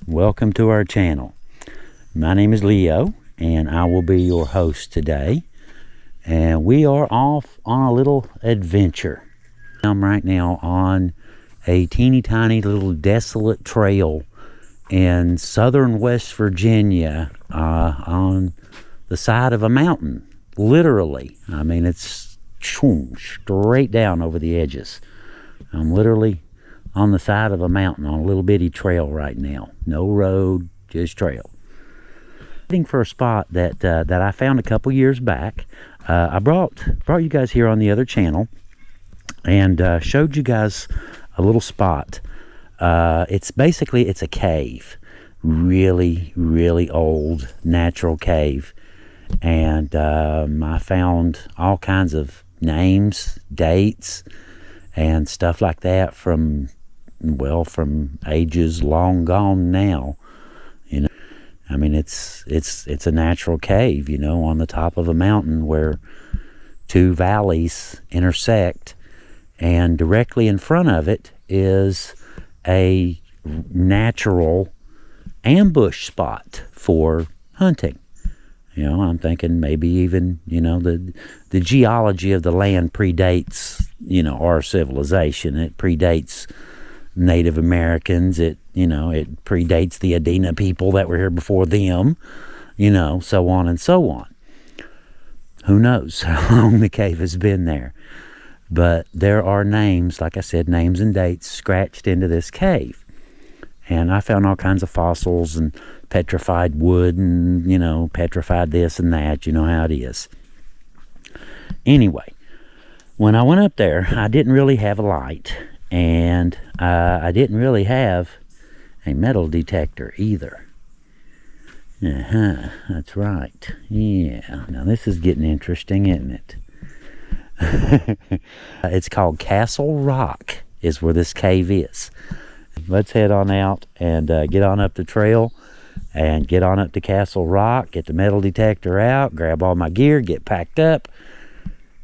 welcome to our channel. My name is Leo and I will be your host today, and we are off on a little adventure. I'm right now on a teeny tiny little desolate trail in southern West Virginia, on the side of a mountain, literally. I mean, it's straight down over the edges. I'm literally on the side of a mountain on a little bitty trail right now. No road, just trail. Looking for a spot that I found a couple years back. I brought you guys here on the other channel and showed you guys a little spot. It's a cave, really old natural cave, and I found all kinds of names, dates, and stuff like that from ages long gone now. You know, I mean, it's a natural cave, you know, on the top of a mountain where two valleys intersect, and directly in front of it is a natural ambush spot for hunting. You know, I'm thinking maybe even, you know, the geology of the land predates, you know, our civilization. It predates Native Americans. It predates the Adena people that were here before them, you know, so on and so on. Who knows how long the cave has been there. But there are names, like I said, names and dates scratched into this cave. And I found all kinds of fossils and petrified wood and, you know, petrified this and that. You know how it is. Anyway, when I went up there, I didn't really have a light. And I didn't really have a metal detector either. That's right. Yeah, now this is getting interesting, isn't it? It's called Castle Rock is where this cave is. Let's head on out and get on up the trail and get on up to Castle Rock, get the metal detector out, grab all my gear, get packed up,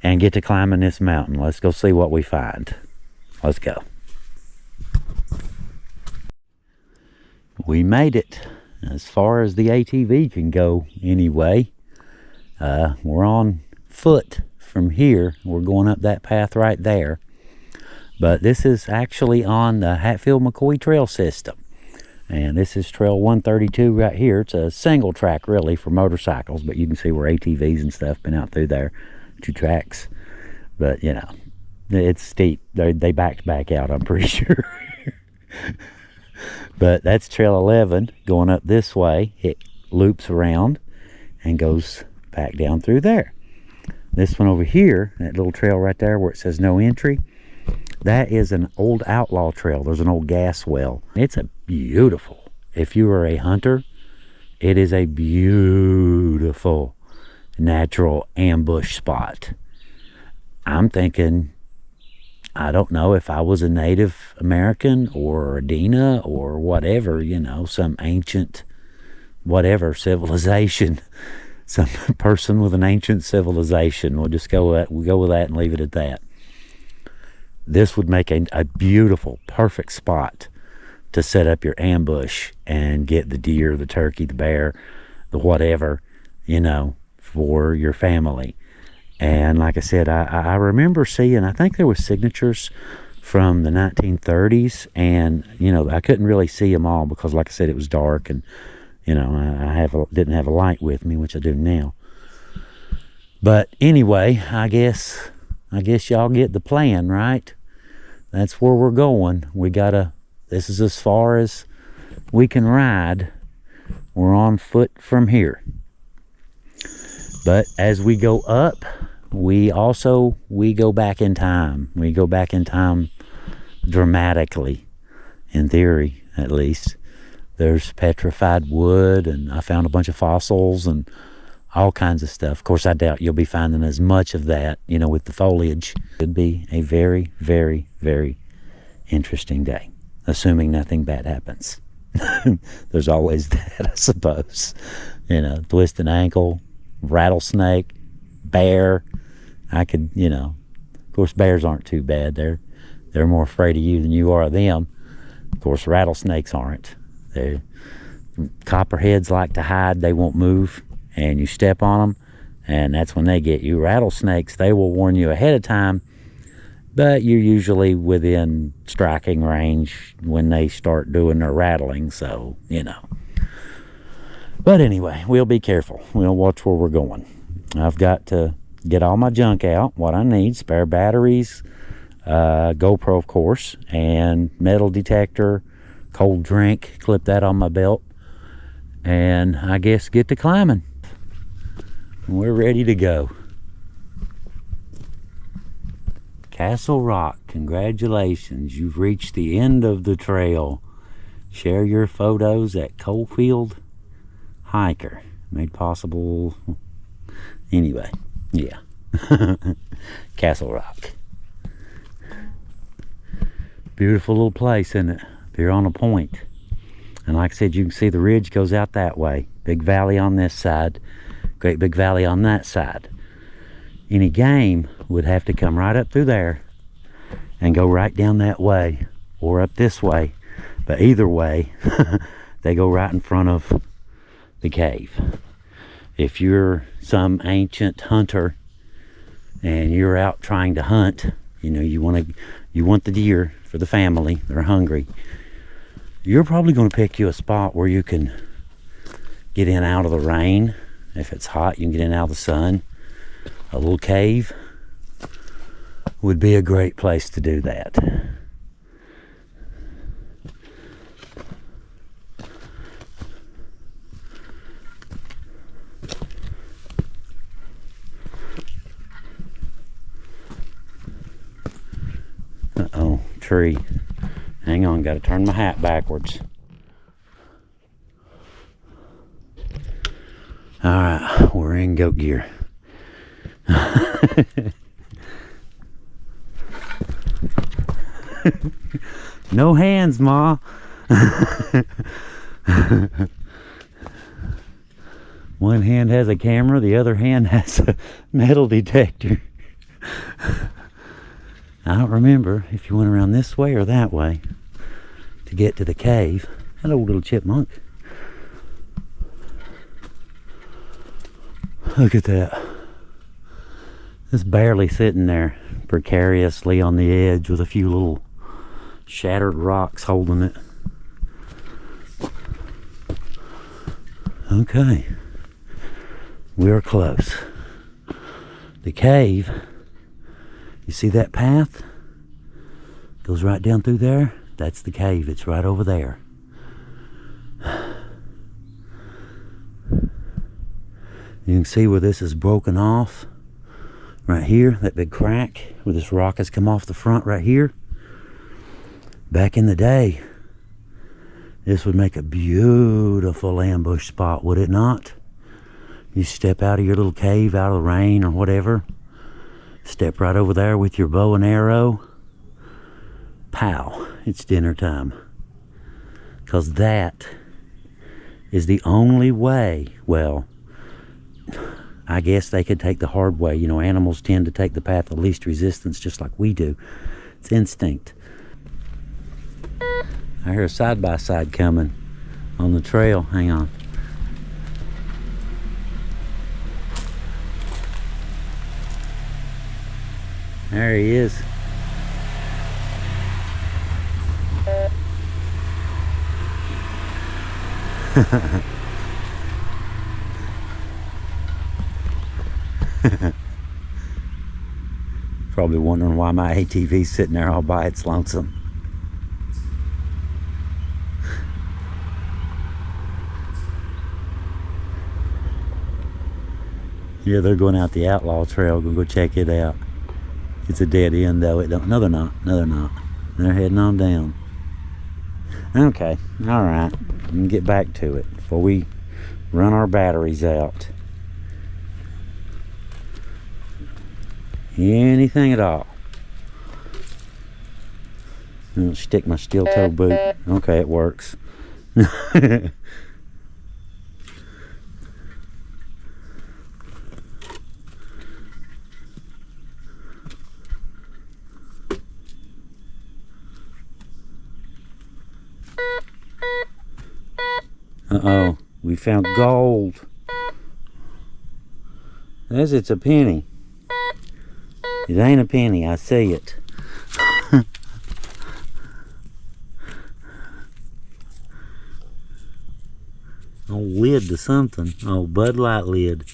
and get to climbing this mountain. Let's go see what we find. Let's go. We made it as far as the ATV can go anyway. We're on foot from here. We're going up that path right there. But this is actually on the Hatfield McCoy Trail system. And this is Trail 132 right here. It's a single track really for motorcycles, but you can see where ATVs and stuff been out through there. 2 tracks. But, you know, it's steep. They backed back out, I'm pretty sure. But that's Trail 11 going up this way. It loops around and goes back down through there. This one over here, that little trail right there where it says no entry, that is an old outlaw trail. There's an old gas well. It's a beautiful, if you are a hunter, it is a beautiful natural ambush spot. I'm thinking, I don't know if I was a Native American or Adena or whatever, you know, some ancient whatever civilization, some person with an ancient civilization. We'll just go with that and leave it at that. This would make a beautiful, perfect spot to set up your ambush and get the deer, the turkey, the bear, the whatever, you know, for your family. And like I said, I remember seeing, I think there were signatures from the 1930s, and, you know, I couldn't really see them all because, like I said, it was dark, and, you know, I didn't have a light with me, which I do now. But anyway, I guess y'all get the plan, right? That's where we're going. This is as far as we can ride. We're on foot from here. But as we go up, we go back in time. We go back in time dramatically, in theory, at least. There's petrified wood, and I found a bunch of fossils and all kinds of stuff. Of course, I doubt you'll be finding as much of that, you know, with the foliage. It could be a very, very, very interesting day, assuming nothing bad happens. There's always that, I suppose. You know, twist an ankle, rattlesnake, bear. I could, you know, of course, bears aren't too bad. They're more afraid of you than you are of them. Of course, rattlesnakes aren't. They're, copperheads like to hide, they won't move, and you step on them, and that's when they get you. Rattlesnakes, they will warn you ahead of time, but you're usually within striking range when they start doing their rattling, so, you know. But anyway, we'll be careful. We'll watch where we're going. I've got to get all my junk out, what I need, spare batteries, GoPro, of course, and metal detector, cold drink, clip that on my belt, and I guess get to climbing. We're ready to go. Castle Rock, congratulations, you've reached the end of the trail. Share your photos at Coalfield Hiker. Made possible, anyway, yeah. Castle Rock. Beautiful little place, isn't it? You're on a point. And like I said, you can see the ridge goes out that way. Big valley on this side, great big valley on that side. Any game would have to come right up through there and go right down that way or up this way. But either way, they go right in front of the cave. If you're some ancient hunter and you're out trying to hunt, you know, you want the deer for the family, they're hungry, you're probably going to pick you a spot where you can get in out of the rain. If it's hot, you can get in out of the sun. A little cave would be a great place to do that. Uh-oh, tree. Hang on, gotta turn my hat backwards. Alright, we're in goat gear. No hands, Ma. One hand has a camera, the other hand has a metal detector. I don't remember if you went around this way or that way to get to the cave. Hello, little chipmunk. Look at that. It's barely sitting there precariously on the edge with a few little shattered rocks holding it. Okay. We're close. The cave, you see that path? Goes right down through there. That's the cave. It's right over there. You can see where this is broken off. Right here, that big crack where this rock has come off the front right here. Back in the day, this would make a beautiful ambush spot, would it not? You step out of your little cave, out of the rain or whatever, step right over there with your bow and arrow. Pow, it's dinner time. Because that is the only way, well, I guess they could take the hard way. You know, animals tend to take the path of least resistance just like we do. It's instinct. I hear a side-by-side coming on the trail. Hang on. There he is. Probably wondering why my ATV's sitting there all by its lonesome. Yeah, they're going out the outlaw trail. We'll go check it out. It's a dead end though. No, they're not. No, they're not. They're heading on down. Okay, all right. Let me get back to it before we run our batteries out. Anything at all. I'll stick my steel toe boot. Okay, it works. Uh-oh, we found gold. It's a penny. It ain't a penny, I see it. Oh, lid to something. Oh, Bud Light lid.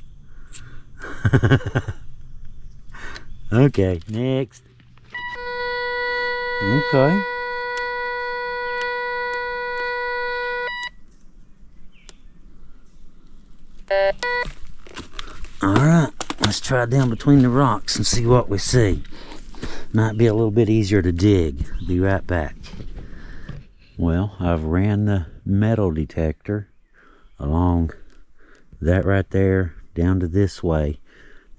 Okay, next. Okay. Alright, let's try down between the rocks and see what we see. Might be a little bit easier to dig. Be right back. Well, I've ran the metal detector along that right there, down to this way,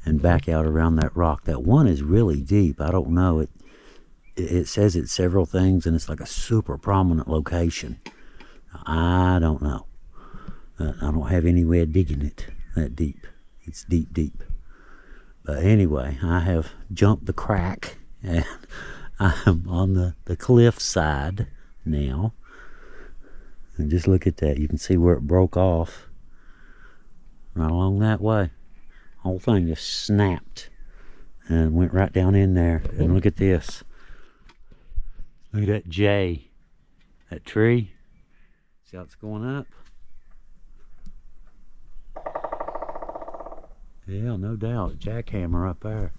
and back out around that rock. That one is really deep. I don't know. It says it's several things, and it's like a super prominent location. I don't know. I don't have any way of digging it that deep. It's deep, deep. But anyway, I have jumped the crack, and I'm on the cliff side now. And just look at that. You can see where it broke off. Right along that way. Whole thing just snapped and went right down in there. And look at this. Look at that J. That tree. See how it's going up? Yeah, no doubt. Jackhammer up there.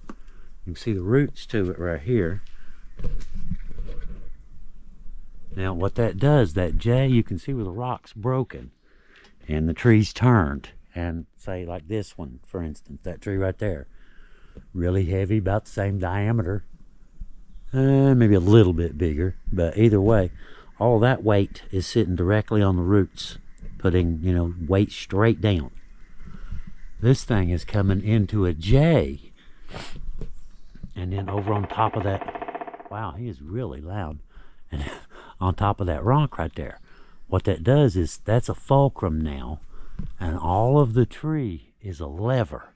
You can see the roots to it right here. Now what that does, that J, you can see where the rock's broken and the tree's turned. And say like this one, for instance, that tree right there. Really heavy, about the same diameter. Maybe a little bit bigger, but either way, all that weight is sitting directly on the roots, putting, you know, weight straight down. This thing is coming into a J. And then over on top of that, wow, he is really loud. And on top of that rock right there, what that does is that's a fulcrum now, and all of the tree is a lever.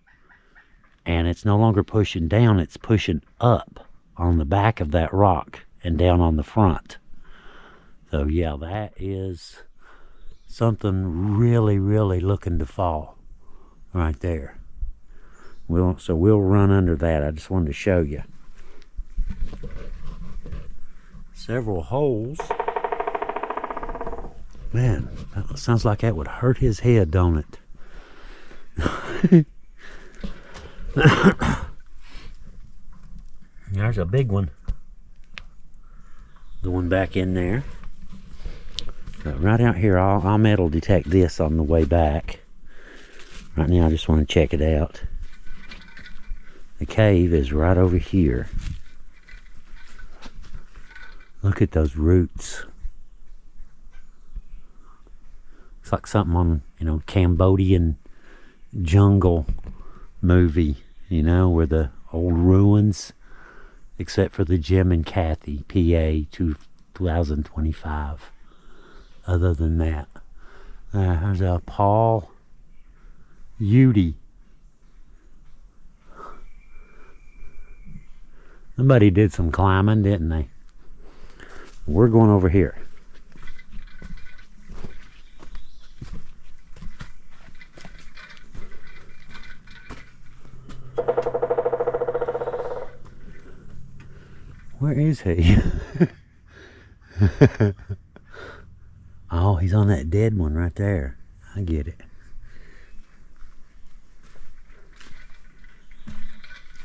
And it's no longer pushing down, it's pushing up on the back of that rock and down on the front. So yeah, that is something really, really looking to fall right there. So we'll run under that. I just wanted to show you. Several holes. Man, that sounds like that would hurt his head, don't it? There's a big one going back in there. But right out here, I'll metal detect this on the way back. Right now, I just want to check it out. The cave is right over here. Look at those roots. It's like something on, you know, Cambodian jungle movie, you know, where the old ruins, except for the Jim and Kathy PA 2025. Other than that, there's a Paul Udy. Somebody did some climbing, didn't they? We're going over here. Where is he? Oh, he's on that dead one right there. I get it.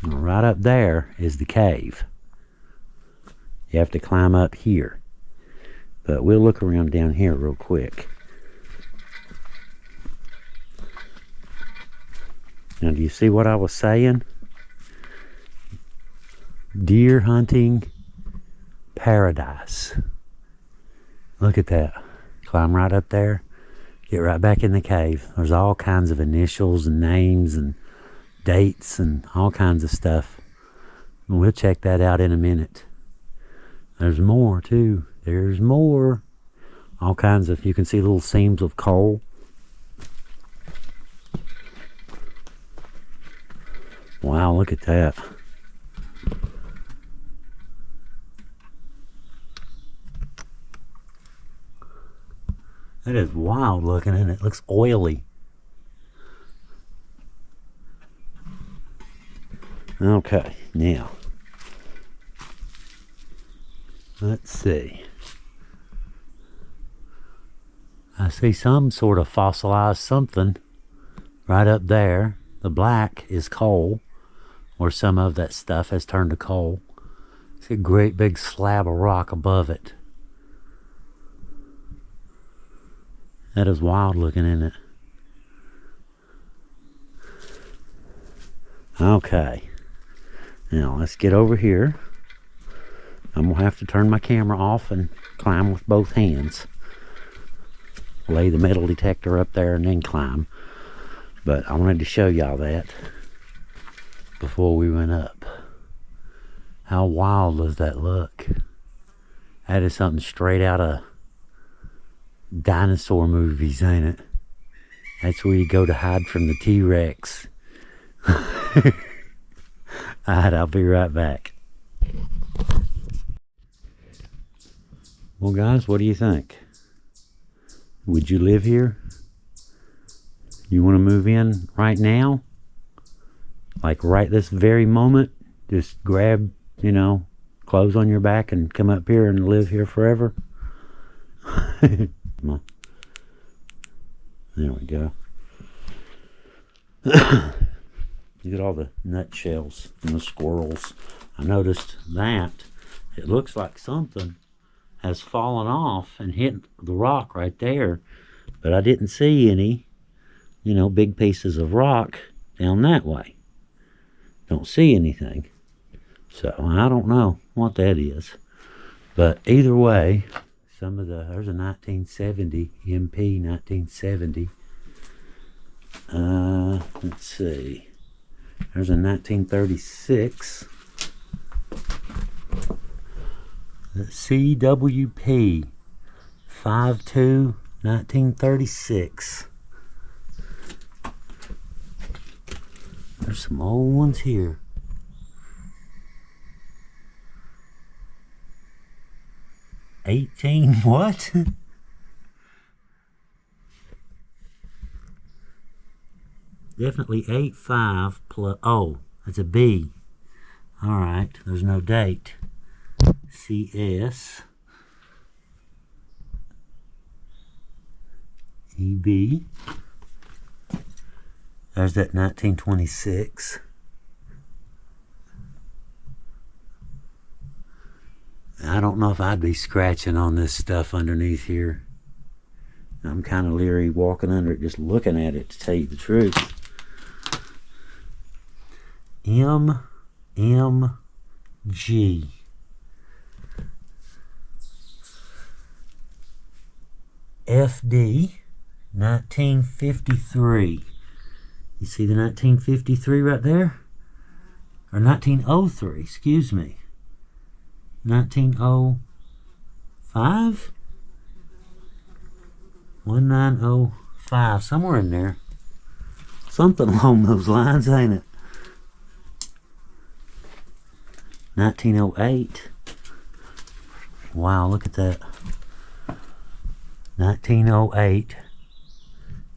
Well, right up there is the cave. You have to climb up here. But we'll look around down here real quick. Now, do you see what I was saying? Deer hunting paradise. Look at that. Climb right up there. Get right back in the cave. There's all kinds of initials and names and dates and all kinds of stuff. And we'll check that out in a minute. There's more too. There's more. All kinds of, you can see little seams of coal. Wow, look at that. That is wild looking, and it looks oily. Okay, now let's see. I see some sort of fossilized something right up there. The black is coal, or some of that stuff has turned to coal. It's a great big slab of rock above it. That is wild looking, isn't it? Okay. Now let's get over here. I'm gonna have to turn my camera off and climb with both hands. Lay the metal detector up there and then climb. But I wanted to show y'all that before we went up. How wild does that look? That is something straight out of dinosaur movies, ain't it? That's where you go to hide from the T-Rex. Alright, I'll be right back. Well guys, what do you think? Would you live here? You want to move in right now? Like right this very moment? Just grab, you know, clothes on your back and come up here and live here forever? Come on. There we go. Look at all the nutshells and the squirrels. I noticed that. It looks like something has fallen off and hit the rock right there. But I didn't see any, you know, big pieces of rock down that way. Don't see anything. So I don't know what that is. But either way, some of the, there's a 1970, MP 1970. Let's see. There's a 1936. The CWP 52 1936. There's some old ones here. What? Definitely 85 plus, oh, that's a B. All right, there's no date. CS. EB. There's that 1926. I don't know if I'd be scratching on this stuff underneath here. I'm kind of leery walking under it, just looking at it, to tell you the truth. MMG. FD 1953. You see the 1953 right there? Or 1903, excuse me. 1905? 1905, somewhere in there. Something along those lines, ain't it? 1908. Wow, look at that. 1908.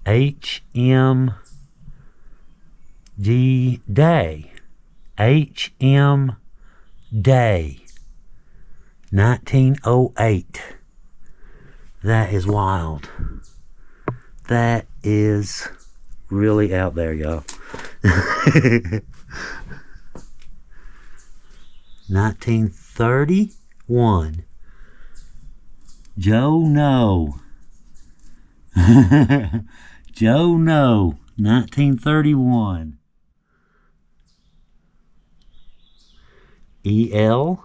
HMD Day. HM Day. 1908. That is wild. That is really out there, y'all. 1931. Joe No. Joe No. 1931. EL.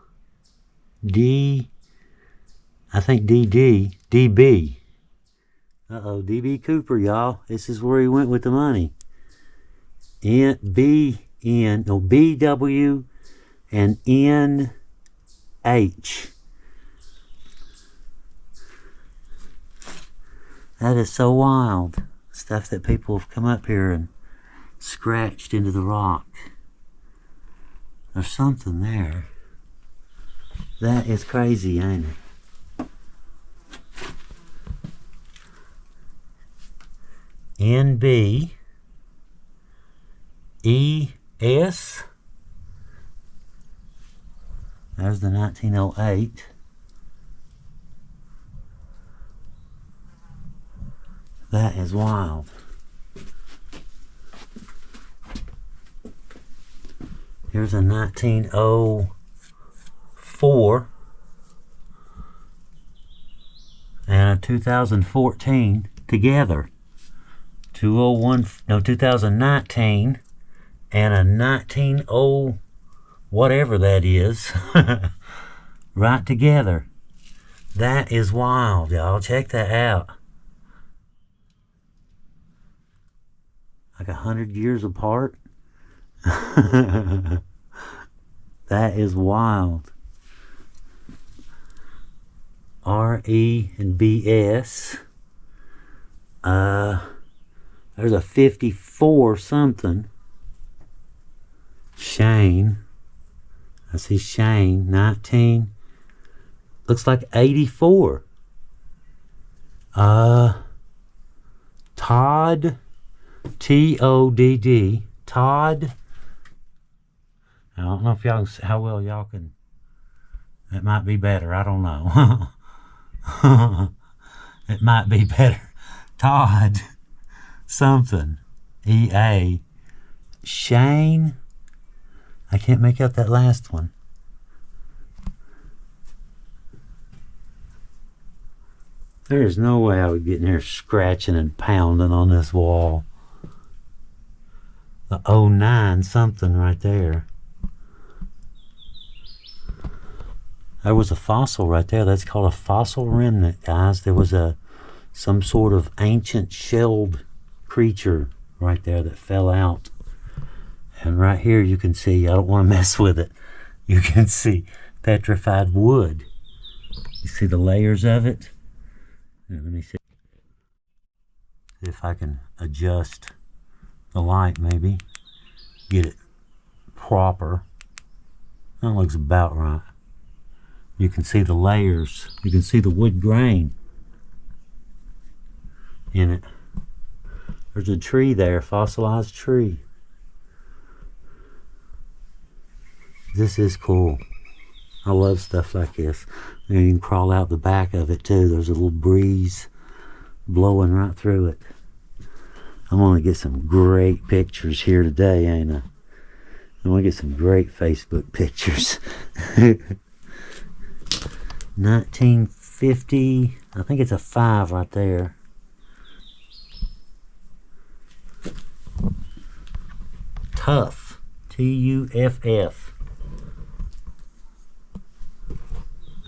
D. I think DD. DB. Uh-oh, DB Cooper, y'all. This is where he went with the money. BW and NH. That is so wild. Stuff that people have come up here and scratched into the rock. There's something there. That is crazy, ain't it? NB ES. There's the 1908. That is wild. Here's a 1904 and a 2014 together. 2019 and a 190 whatever that is right together. That is wild, y'all. Check that out. Like 100 years apart. That is wild. RE and BS. There's a 54 something. Shane. I see Shane. 19. Looks like 84. Todd. TODD. Todd. I don't know if y'all how well y'all can. It might be better. I don't know. It might be better. Todd something. EA. Shane. I can't make out that last one. There's no way I would get in here scratching and pounding on this wall. The 09 something right there. There was a fossil right there. That's called a fossil remnant, guys. There was some sort of ancient shelled creature right there that fell out. And right here you can see, I don't want to mess with it, you can see petrified wood. You see the layers of it? Here, let me see if I can adjust the light, maybe get it proper. That looks about right. You can see the layers. You can see the wood grain in it. There's a tree there, fossilized tree. This is cool. I love stuff like this. And you can crawl out the back of it too. There's a little breeze blowing right through it. I'm gonna get some great pictures here today, ain't I? I'm gonna get some great Facebook pictures. 1950, I think it's a 5 right there. Tough, Tuff.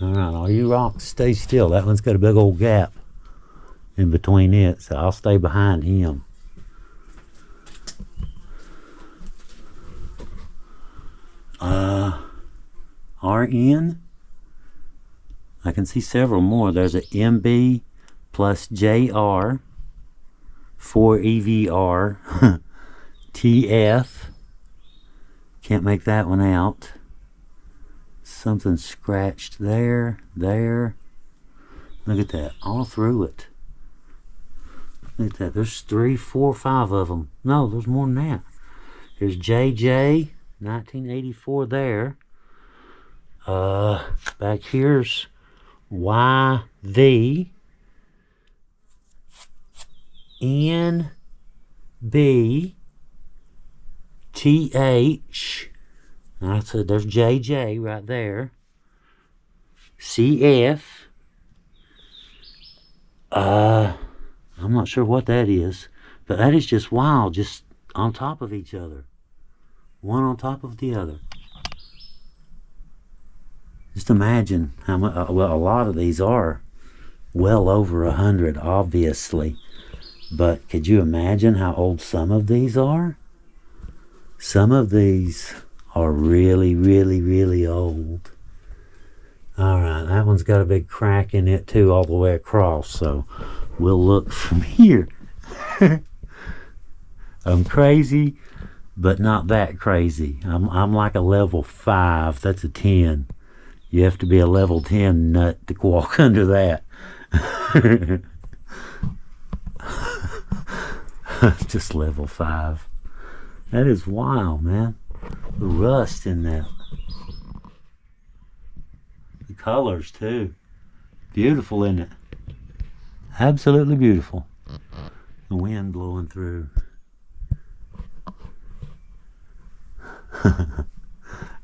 Alright, all you rocks, stay still. That one's got a big old gap in between it, so I'll stay behind him. RN. I can see several more. There's a MB plus JR, 4EVR, TF. Can't make that one out. Something scratched there. Look at that, all through it. Look at that, there's 3, 4, 5 of them. No, there's more than that. Here's JJ, 1984 there. Back here's YV, NB, TH. I said there's JJ right there. CF. I'm not sure what that is, but that is just wild, just on top of each other. One on top of the other. Just imagine how much, well, a lot of these are well over 100, obviously. But could you imagine how old some of these are? Some of these are really, really, really old. Alright, that one's got a big crack in it too, all the way across, so we'll look from here. I'm crazy, but not that crazy. I'm like a level 5, that's a 10. You have to be a level 10 nut to walk under that. Just level 5. That is wild, man. The rust in that. The colors too. Beautiful, isn't it? Absolutely beautiful. The wind blowing through.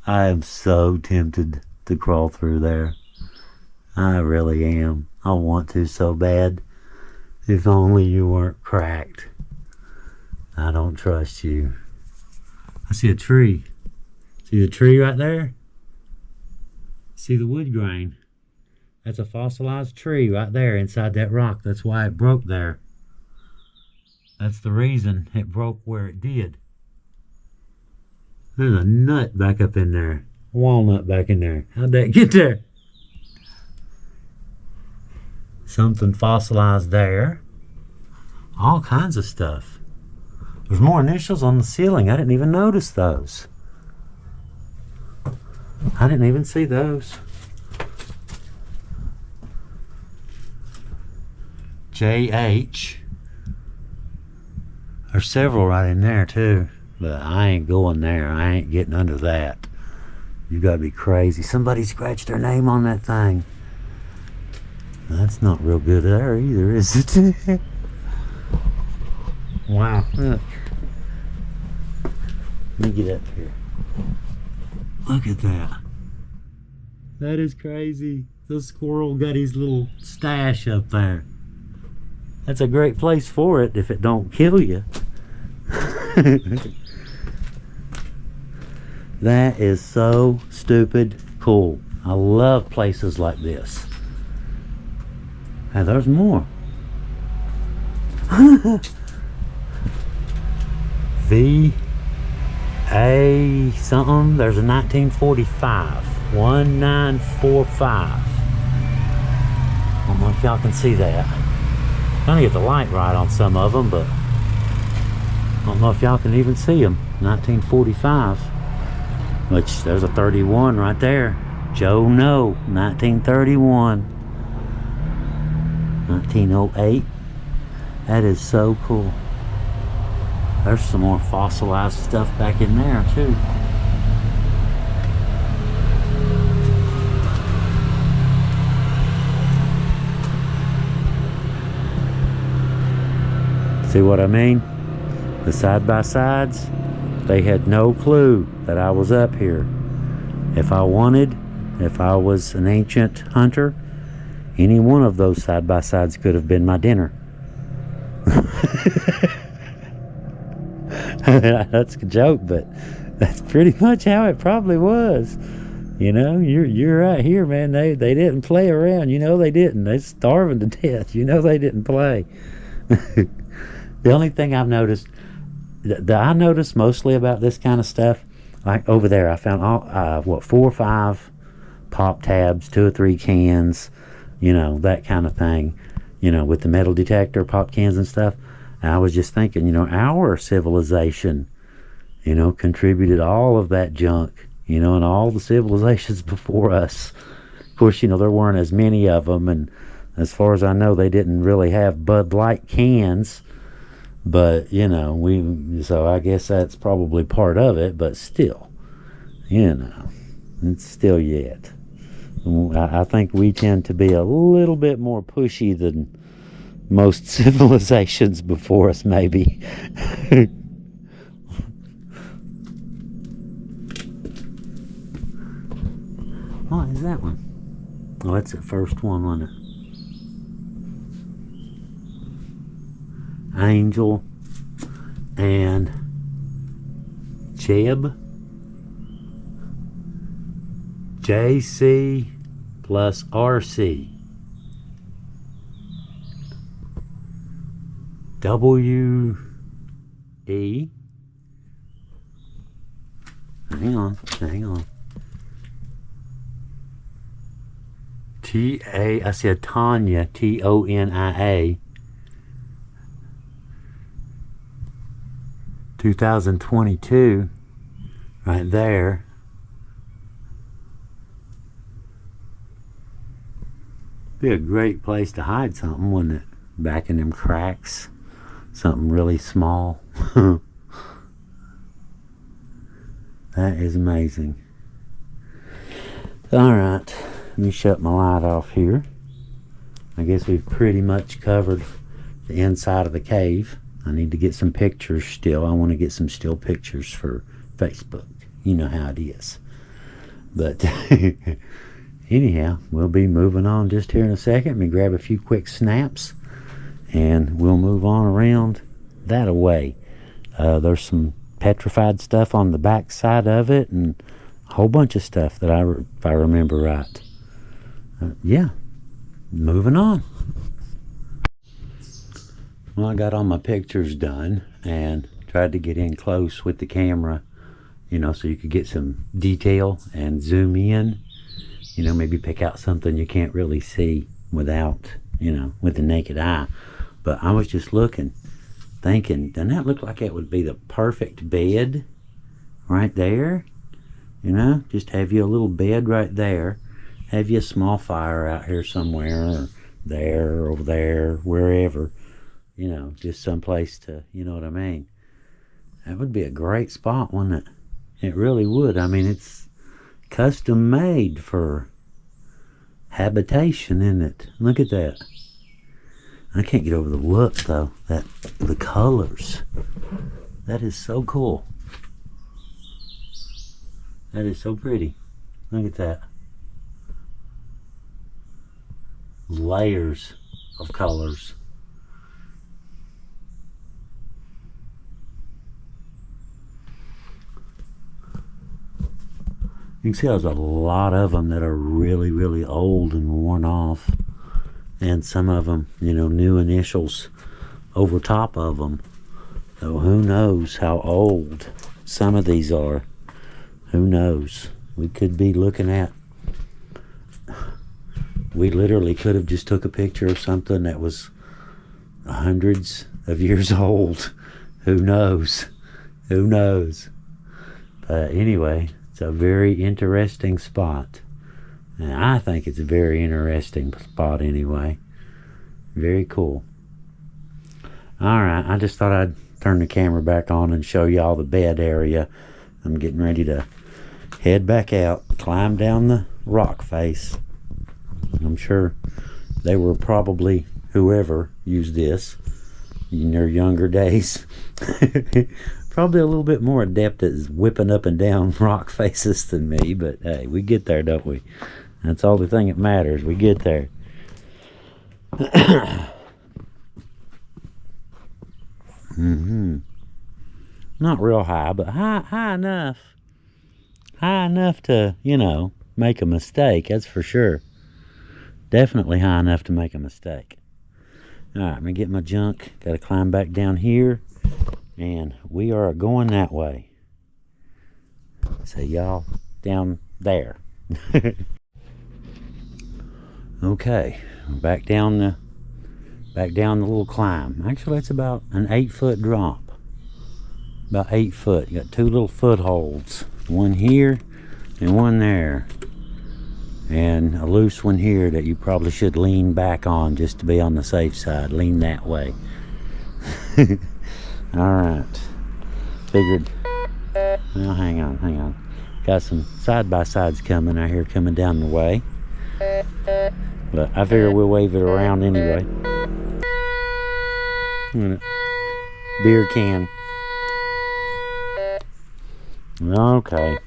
I am so tempted to crawl through there. I really am. I want to so bad. If only you weren't cracked. I don't trust you. I see a tree. See the tree right there? See the wood grain? That's a fossilized tree right there inside that rock. That's why it broke there. That's the reason it broke where it did. There's a nut back up in there. Walnut back in there. How'd that get there? Something fossilized there. All kinds of stuff. There's more initials on the ceiling. I didn't even notice those. I didn't even see those. JH. There's several right in there too. But I ain't going there. I ain't getting under that. You gotta be crazy. Somebody scratched their name on that thing. That's not real good there either, is it? Wow. Look. Let me get up here. Look at that. That is crazy. The squirrel got his little stash up there. That's a great place for it if it don't kill you. That is so stupid cool. I love places like this. And there's more. V A something. There's a 1945. 1945. I don't know if y'all can see that. Trying to get the light right on some of them, but I don't know if y'all can even see them. 1945. Which there's a 31 right there. Joe No, 1931. 1908. That is so cool. There's some more fossilized stuff back in there too. See what I mean? The side-by-sides, they had no clue that I was up here. If I was an ancient hunter, any one of those side-by-sides could have been my dinner. That's a joke, but that's pretty much how it probably was. You know, you're right here, man. They didn't play around. You know they didn't. They're starving to death. You know they didn't play. The only thing I've noticed, that I noticed mostly about this kind of stuff, like over there, I found all 4 or 5 pop tabs, 2 or 3 cans, you know, that kind of thing, you know, with the metal detector, pop cans and stuff. And I was just thinking, you know, our civilization, you know, contributed all of that junk, you know, and all the civilizations before us. Of course, you know, there weren't as many of them, and as far as I know, they didn't really have Bud Light cans. But, you know, so I guess that's probably part of it, but still, you know, it's still yet. I think we tend to be a little bit more pushy than most civilizations before us, maybe. What is that one? Oh, that's the first one, wasn't it? Angel and Jeb. JC plus RC. WE. Hang on. TA, I said Tanya, TONIA. 2022, right there. Be a great place to hide something, wouldn't it? Back in them cracks. something really small. That is amazing. Alright, let me shut my light off here. I guess we've pretty much covered the inside of the cave. I need to get some pictures still. I want to get some still pictures for Facebook. You know how it is. But anyhow, we'll be moving on just here in a second. Let me grab a few quick snaps and we'll move on around that away. There's some petrified stuff on the back side of it and a whole bunch of stuff that if I remember right. Yeah, moving on. Well, I got all my pictures done and tried to get in close with the camera, you know, so you could get some detail and zoom in, you know, maybe pick out something you can't really see without, you know, with the naked eye. But I was just looking, thinking, doesn't that look like it would be the perfect bed right there? You know, just have you a little bed right there, have you a small fire out here somewhere, or there, or over there, wherever. You know, just someplace to, you know what I mean? That would be a great spot, wouldn't it? It really would. I mean, it's custom made for habitation, isn't it? Look at that. I can't get over the look, though. The colors. That is so cool. That is so pretty. Look at that. Layers of colors. You can see there's a lot of them that are really, really old and worn off. And some of them, you know, new initials over top of them. So who knows how old some of these are. Who knows? We could be looking at... We literally could have just took a picture of something that was hundreds of years old. Who knows? Who knows? But anyway... It's a very interesting spot. And I think it's a very interesting spot anyway. Very cool. Alright, I just thought I'd turn the camera back on and show y'all the bed area. I'm getting ready to head back out, climb down the rock face. I'm sure they were probably, whoever used this in their younger days, probably a little bit more adept at whipping up and down rock faces than me, but hey, we get there, don't we? That's all the thing that matters. We get there. Not real high, but high enough. High enough to, you know, make a mistake, that's for sure. Definitely high enough to make a mistake. Alright, I'm gonna get my junk. Gotta climb back down here. And we are going that way. So y'all down there. Okay, back down the little climb. Actually, it's about an 8-foot drop. About 8 foot. You got two little footholds. One here and one there. And a loose one here that you probably should lean back on just to be on the safe side. Lean that way. Alright, figured, well, hang on. Got some side-by-sides coming out here, coming down the way. But I figure we'll wave it around anyway. Beer can. Okay.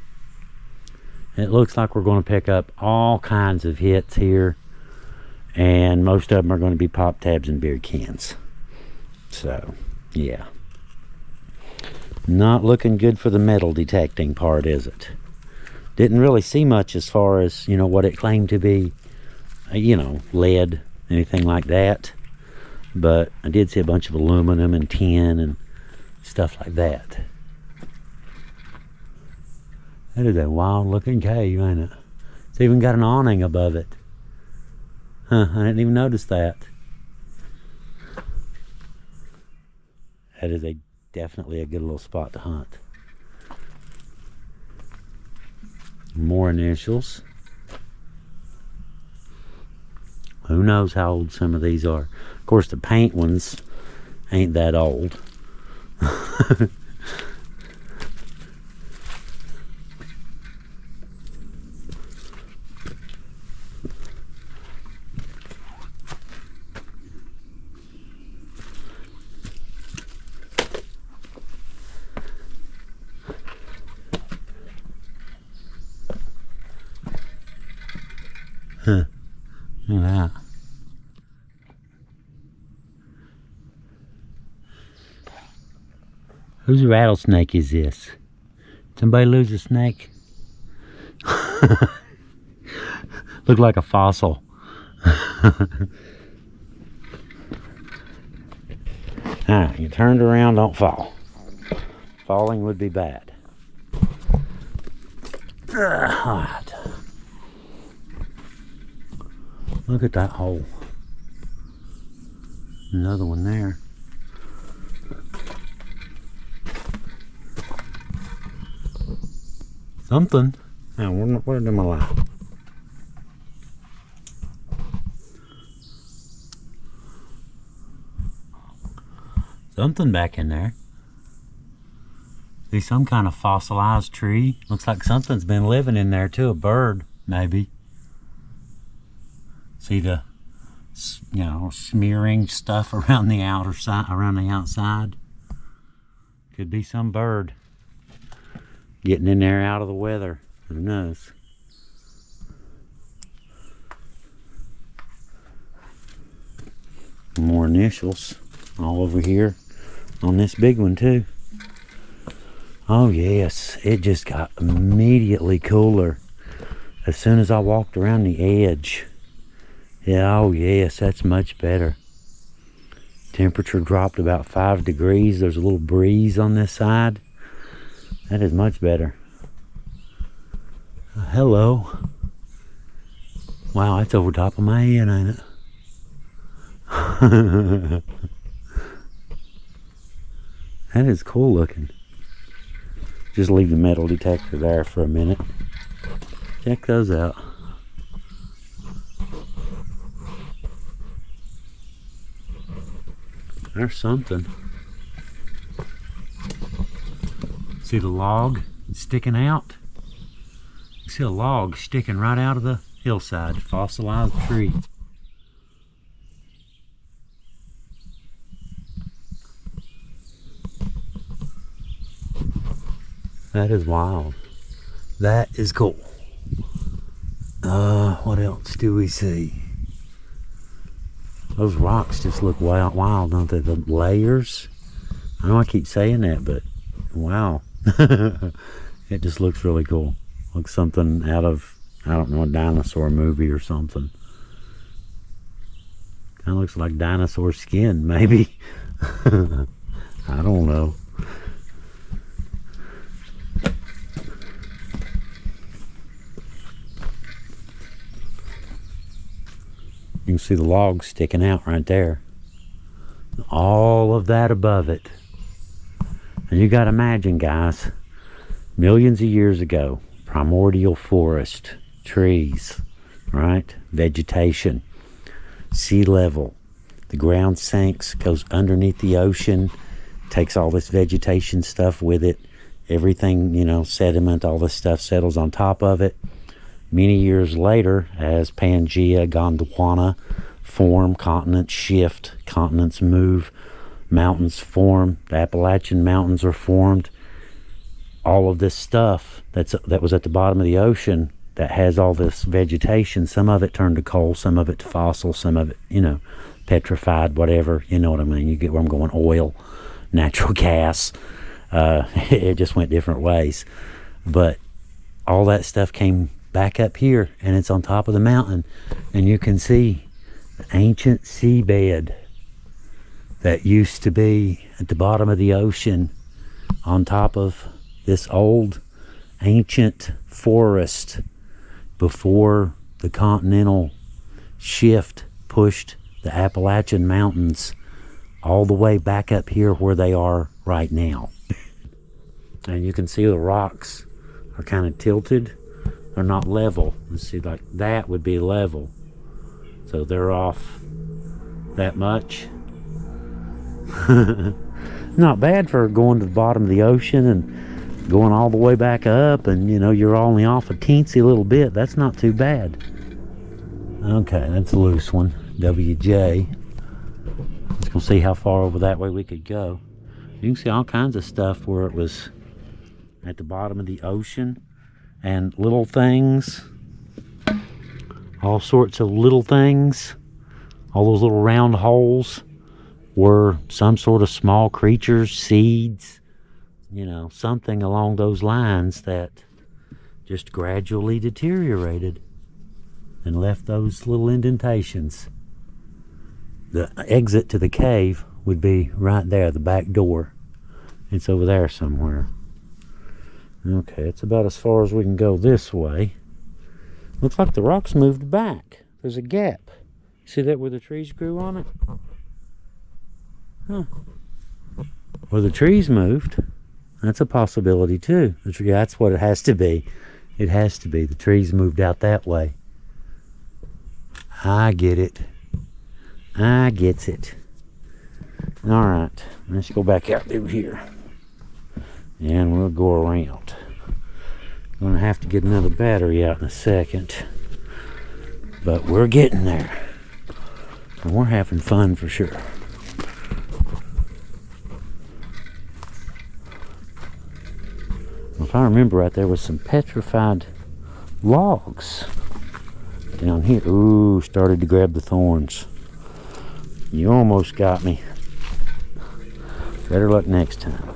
It looks like we're going to pick up all kinds of hits here. And most of them are going to be pop tabs and beer cans. So, yeah. Not looking good for the metal detecting part, is it? Didn't really see much as far as, you know, what it claimed to be, you know, lead, anything like that. But I did see a bunch of aluminum and tin and stuff like that. That is a wild looking cave, ain't it? It's even got an awning above it. Huh, I didn't even notice that. That is definitely a good little spot to hunt. More initials. Who knows how old some of these are. Of course, the paint ones ain't that old. Huh. Look at that. Whose rattlesnake is this? Somebody lose a snake? Look like a fossil. Alright, you turned around, don't fall. Falling would be bad. Alright. Look at that hole. Another one there. Something. Now, where am I lying? Something back in there. See, some kind of fossilized tree. Looks like something's been living in there too. A bird, maybe. See the, you know, smearing stuff around the outside. Could be some bird getting in there out of the weather. Who knows? More initials all over here on this big one too. Oh yes, it just got immediately cooler as soon as I walked around the edge. Yeah, oh yes, that's much better. Temperature dropped about 5 degrees. There's a little breeze on this side. That is much better. Hello. Wow, that's over top of my head, ain't it? That is cool looking. Just leave the metal detector there for a minute. Check those out. There's something. See the log sticking out? You see a log sticking right out of the hillside. Fossilized tree. That is wild. That is cool. What else do we see? Those rocks just look wild, don't they? The layers. I know I keep saying that, but wow. It just looks really cool. Looks something out of, I don't know, a dinosaur movie or something. Kind of looks like dinosaur skin, maybe. I don't know. You can see the logs sticking out right there. All of that above it. And you got to imagine, guys, millions of years ago, primordial forest, trees, right? Vegetation, sea level. The ground sinks, goes underneath the ocean, takes all this vegetation stuff with it. Everything, you know, sediment, all this stuff settles on top of it. Many years later, as Pangea, Gondwana form, continents shift, continents move, mountains form, the Appalachian Mountains are formed. All of this stuff that was at the bottom of the ocean that has all this vegetation, some of it turned to coal, some of it to fossil, some of it, you know, petrified, whatever, you know what I mean. You get where I'm going. Oil, natural gas. It just went different ways. But all that stuff came back up here, and it's on top of the mountain, and you can see the ancient seabed that used to be at the bottom of the ocean on top of this old ancient forest before the continental shift pushed the Appalachian Mountains all the way back up here where they are right now. And you can see the rocks are kind of tilted. They're not level. Let's see, like that would be level. So they're off that much. Not bad for going to the bottom of the ocean and going all the way back up, and you know, you're only off a teensy little bit. That's not too bad. Okay, that's a loose one. WJ. Let's go see how far over that way we could go. You can see all kinds of stuff where it was at the bottom of the ocean, and little things, all sorts of little things. All those little round holes were some sort of small creatures, seeds, you know, something along those lines that just gradually deteriorated and left those little indentations. The exit to the cave would be right there, the back door. It's over there somewhere. Okay, it's about as far as we can go this way. Looks like the rocks moved back. There's a gap. See that where the trees grew on it? Huh. Well, the trees moved. That's a possibility too. That's what it has to be. It has to be. The trees moved out that way. I get it. I gets it. All right, let's go back out through here. And we'll go around. Gonna have to get another battery out in a second. But we're getting there. And we're having fun for sure. If I remember right, there was some petrified logs down here. Ooh, started to grab the thorns. You almost got me. Better luck next time.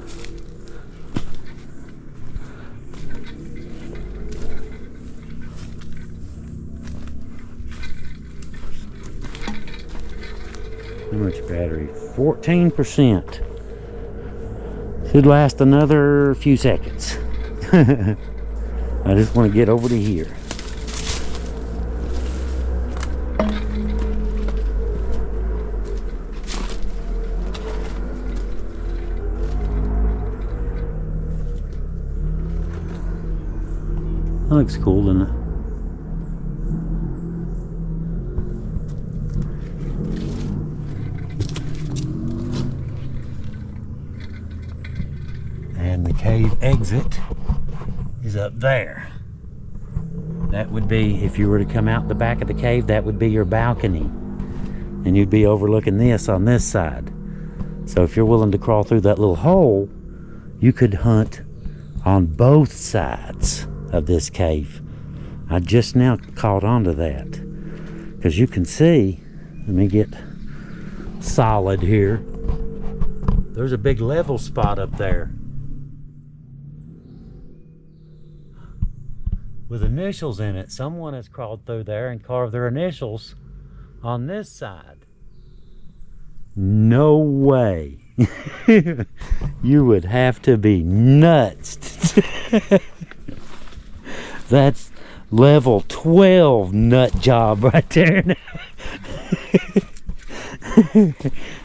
How much battery? 14%. Should last another few seconds. I just want to get over to here. That looks cool, doesn't it? And the cave exit is up there. That would be, if you were to come out the back of the cave, that would be your balcony. And you'd be overlooking this on this side. So if you're willing to crawl through that little hole, you could hunt on both sides of this cave. I just now caught on to that. Because you can see, let me get solid here. There's a big level spot up there with initials in it. Someone has crawled through there and carved their initials on this side. No way. You would have to be nuts. That's level 12 nut job right there.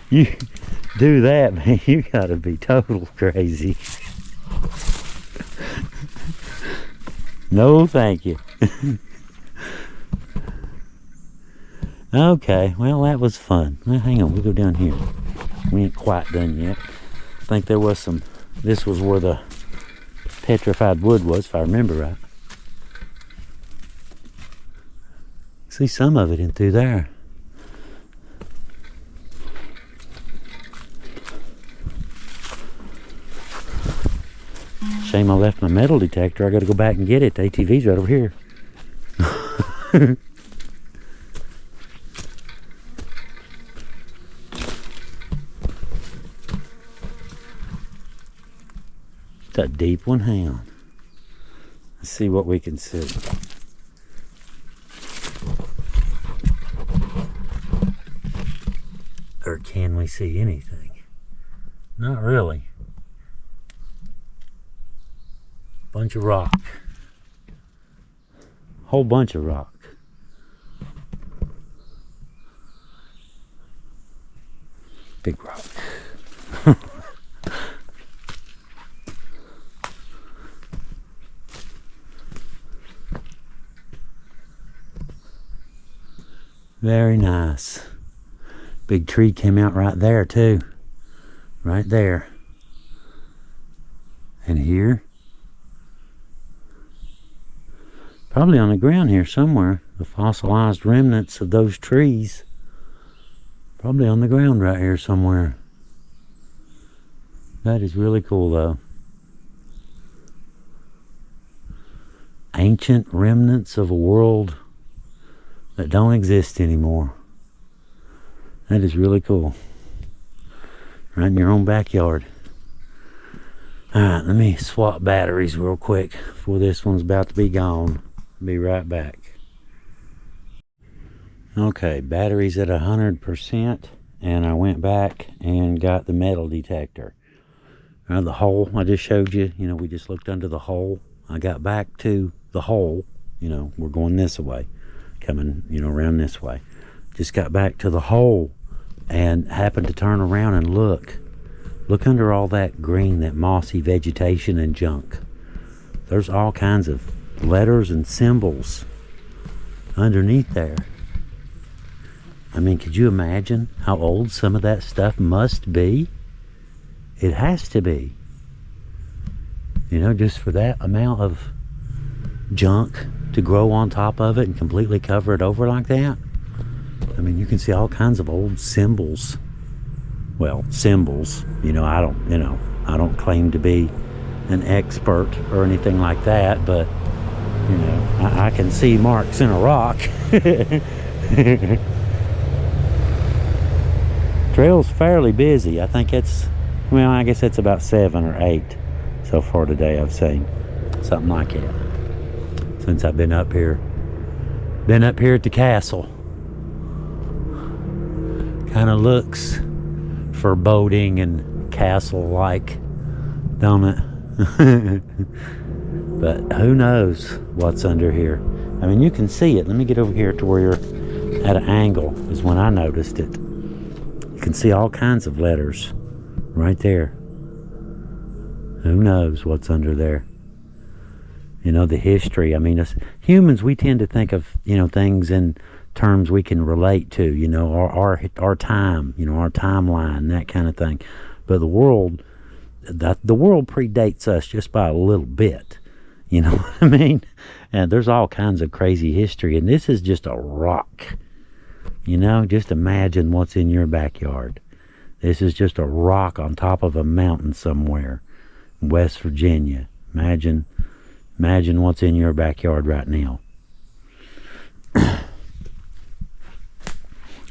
You do that, man, you gotta be total crazy. No, thank you. Okay, well, that was fun. Well, hang on, we'll go down here. We ain't quite done yet. I think there was some, this was where the petrified wood was, if I remember right. See some of it in through there. Shame I left my metal detector. I gotta go back and get it. The ATV's right over here. It's a deep one. Hang on. Let's see what we can see. Or can we see anything? Not really. Bunch of rock. Whole bunch of rock. Big rock. Very nice. Big tree came out right there too. right there. And here, probably on the ground here somewhere, the fossilized remnants of those trees. Probably on the ground right here somewhere. That is really cool though. Ancient remnants of a world that don't exist anymore. That is really cool. Right in your own backyard. Alright, let me swap batteries real quick before this one's about to be gone. Be right back. Okay, battery's at 100%, and I went back and got the metal detector. The hole I just showed you, we just looked under the hole. I got back to the hole, we're going this way, coming, around this way. Just got back to the hole and happened to turn around and look. Look under all that green, that mossy vegetation and junk. There's all kinds of letters and symbols underneath there. I mean, could you imagine how old some of that stuff must be? It has to be. Just for that amount of junk to grow on top of it and completely cover it over like that. I mean, you can see all kinds of old symbols. Well, symbols, I don't claim to be an expert or anything like that, but, I can see marks in a rock. Trail's fairly busy. I think I guess it's about 7 or 8 so far today I've seen. Something like that. Since I've been up here. Been up here at the castle. Kind of looks foreboding and castle-like, don't it? But who knows what's under here. I mean, you can see it. Let me get over here to where you're at an angle, is when I noticed it. You can see all kinds of letters right there. Who knows what's under there? The history. I mean, as humans, we tend to think of, things in terms we can relate to, our time, our timeline, that kind of thing. But the world predates us just by a little bit. You know what I mean? And there's all kinds of crazy history. And this is just a rock. Just imagine what's in your backyard. This is just a rock on top of a mountain somewhere in West Virginia. Imagine what's in your backyard right now.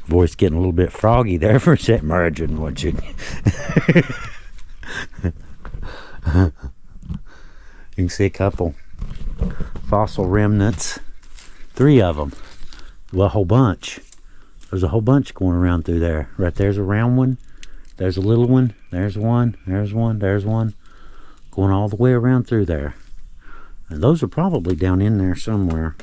Voice getting a little bit froggy there for a second. Imagine what you... You can see a couple fossil remnants. 3 of them. Well, a whole bunch. There's a whole bunch going around through there. Right there's a round one. There's a little one. There's one. There's one. There's one. Going all the way around through there. And those are probably down in there somewhere.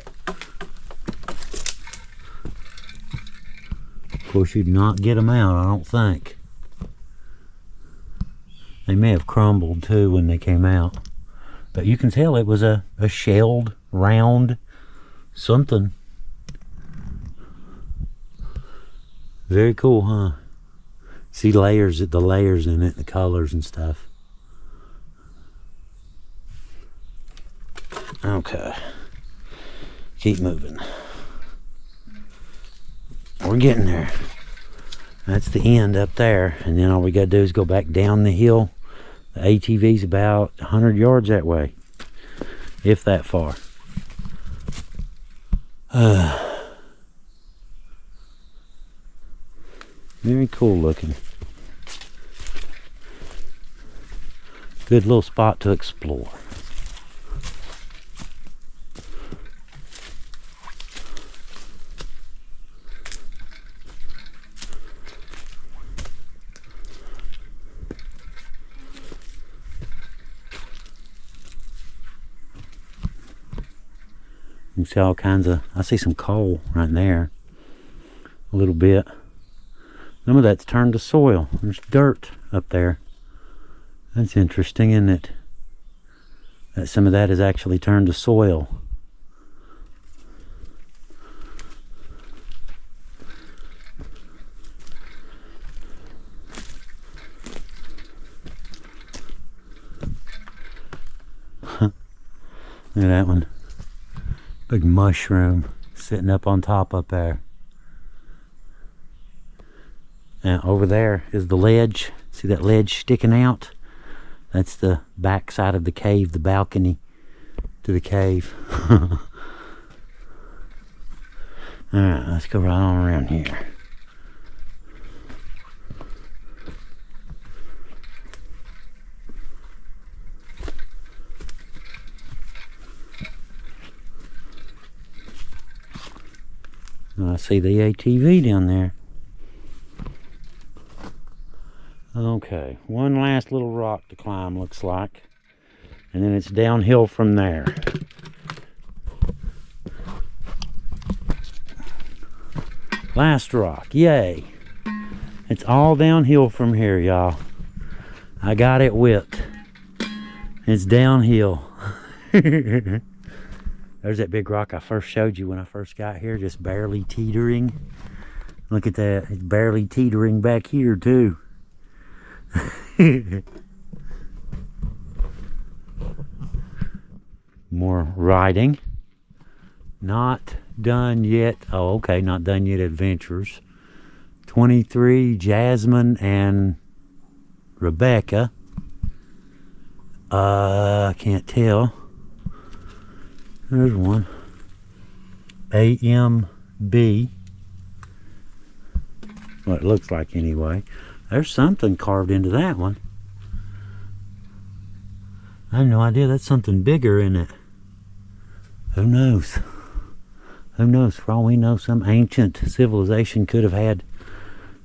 Of course, you'd not get them out, I don't think. They may have crumbled too when they came out. But you can tell it was a shelled, round something. Very cool, huh? See the layers in it, the colors and stuff. Okay. Keep moving. We're getting there. That's the end up there. And then all we gotta do is go back down the hill. The ATV's about 100 yards that way. If that far. Very cool looking. Good little spot to explore. You can see all kinds of, I see some coal right there. A little bit. Some of that's turned to soil. There's dirt up there. That's interesting, isn't it? That some of that is actually turned to soil. Look at that one. Big mushroom sitting up on top up there. Now over there is the ledge. See that ledge sticking out? That's the back side of the cave, the balcony to the cave. Alright, let's go right on around here. I see the ATV down there. Okay, one last little rock to climb, looks like. And then it's downhill from there. Last rock, yay. It's all downhill from here, y'all. I got it whipped. It's downhill. There's that big rock I first showed you when I first got here, just barely teetering. Look at that, it's barely teetering back here too. More riding. Not done yet. Oh, okay, not done yet adventures. 23, Jasmine and Rebecca. I can't tell. There's one. AMB. What it looks like anyway. There's something carved into that one. I have no idea. That's something bigger in it. Who knows? Who knows? For all we know, some ancient civilization could have had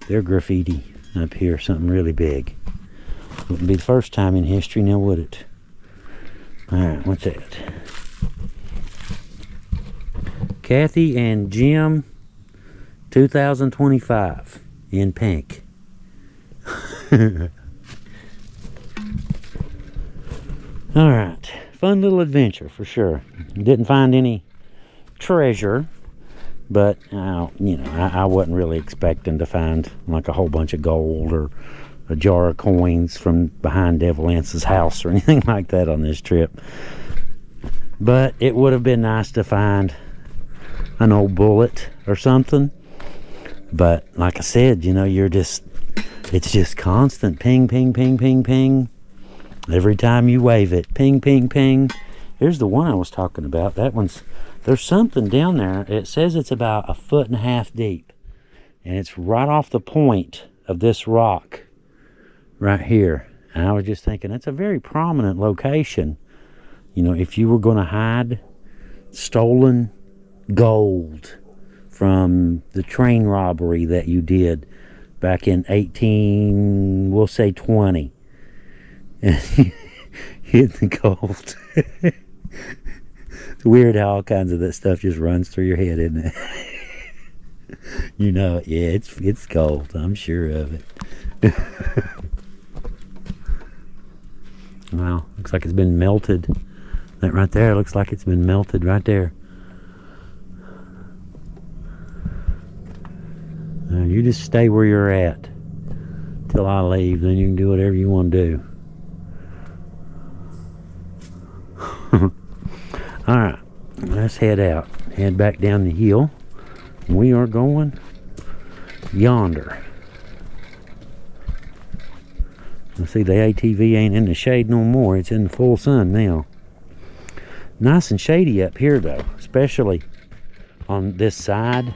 their graffiti up here. Something really big. Wouldn't be the first time in history now, would it? Alright, what's that? Kathy and Jim 2025 in pink. Alright, fun little adventure for sure. Didn't find any treasure, but you know, I wasn't really expecting to find like a whole bunch of gold or a jar of coins from behind Devil Ance's house or anything like that on this trip. But it would have been nice to find an old bullet or something. But like I said, you know, it's just constant ping, ping, ping, ping, ping. Every time you wave it, ping, ping, ping. Here's the one I was talking about. That one's, there's something down there. It says it's about 1.5 feet deep. And it's right off the point of this rock right here. And I was just thinking, that's a very prominent location. You know, if you were going to hide stolen gold from the train robbery that you did back in 18, we'll say 20. And hit the gold. It's weird how all kinds of that stuff just runs through your head, isn't it? You know, yeah, it's gold. I'm sure of it. Wow, looks like it's been melted. That right there looks like it's been melted right there. Now you just stay where you're at till I leave, then you can do whatever you want to do. Alright, let's head out. Head back down the hill. We are going yonder. I see the ATV ain't in the shade no more. It's in the full sun now. Nice and shady up here though, especially on this side.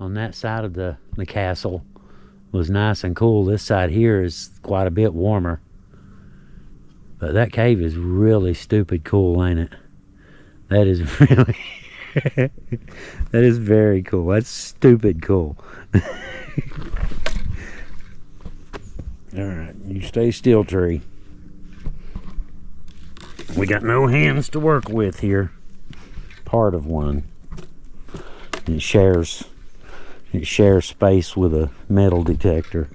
On that side of the castle was nice and cool. This side here is quite a bit warmer. But that cave is really stupid cool, ain't it? That is really that is very cool. That's stupid cool. Alright, you stay still, tree. We got no hands to work with here. Part of one. It shares space with a metal detector.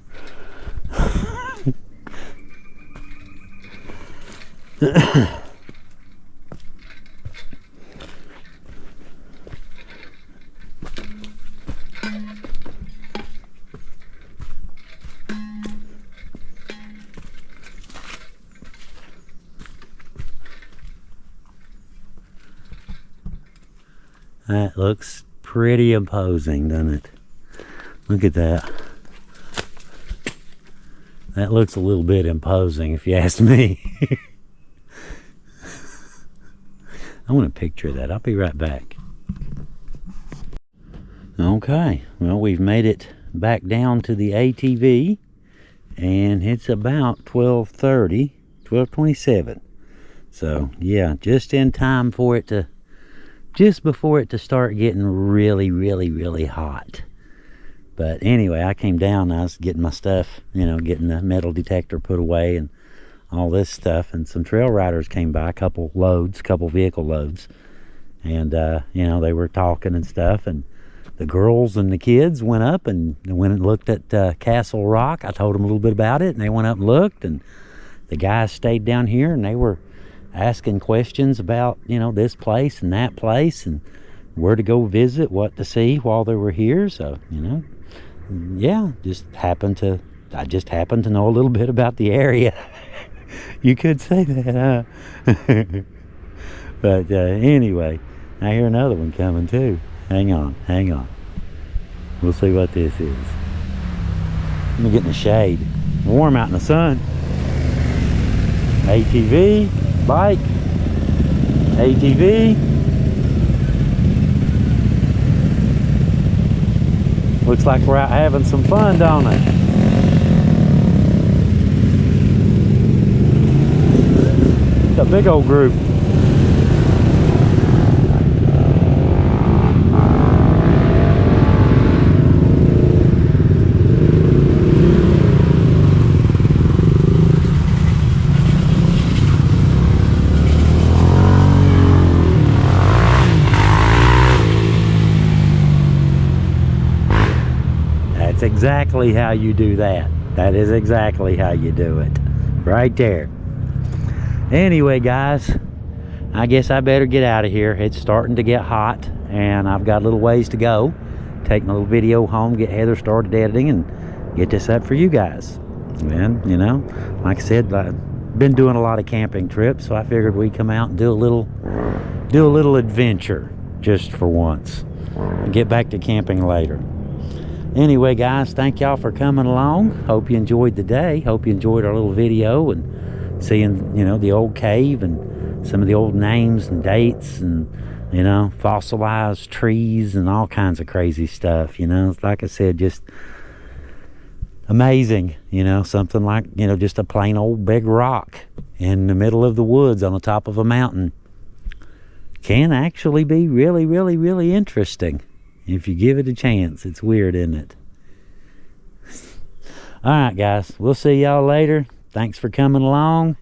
That looks pretty imposing, doesn't it? Look at that. That looks a little bit imposing if you ask me. I want a picture of that. I'll be right back. Okay, well, we've made it back down to the ATV, and it's about 12:30, 12:27. So yeah, just in time for it to, just before it to start getting really, really, really hot. But anyway, I came down, I was getting my stuff, you know, getting the metal detector put away and all this stuff, and some trail riders came by, a couple vehicle loads, and you know, they were talking and stuff, and the girls and the kids went up and went and looked at Castle Rock. I told them a little bit about it, and they went up and looked, and the guys stayed down here, and they were asking questions about, you know, this place and that place, and where to go visit, what to see while they were here. So, you know, yeah, I just happened to know a little bit about the area. You could say that, huh? But anyway, I hear another one coming too. Hang on. We'll see what this is. I'm getting the shade. Warm out in the sun. ATV, bike, ATV. Looks like we're out having some fun, don't it? It's a big old group. That's exactly how you do that. That is exactly how you do it. Right there. Anyway, guys, I guess I better get out of here. It's starting to get hot, and I've got a little ways to go. Take my little video home, get Heather started editing, and get this up for you guys. And, you know, like I said, I've been doing a lot of camping trips, so I figured we'd come out and do a little adventure just for once. And get back to camping later. Anyway, guys, thank y'all for coming along. Hope you enjoyed the day. Hope you enjoyed our little video and seeing, you know, the old cave and some of the old names and dates and, you know, fossilized trees and all kinds of crazy stuff. You know, like I said, just amazing. You know, something like, you know, just a plain old big rock in the middle of the woods on the top of a mountain can actually be really, really, really interesting. If you give it a chance. It's weird, isn't it? Alright, guys, we'll see y'all later. Thanks for coming along.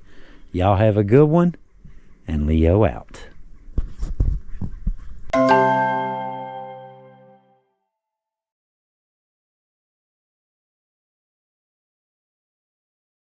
Y'all have a good one, and Leo out.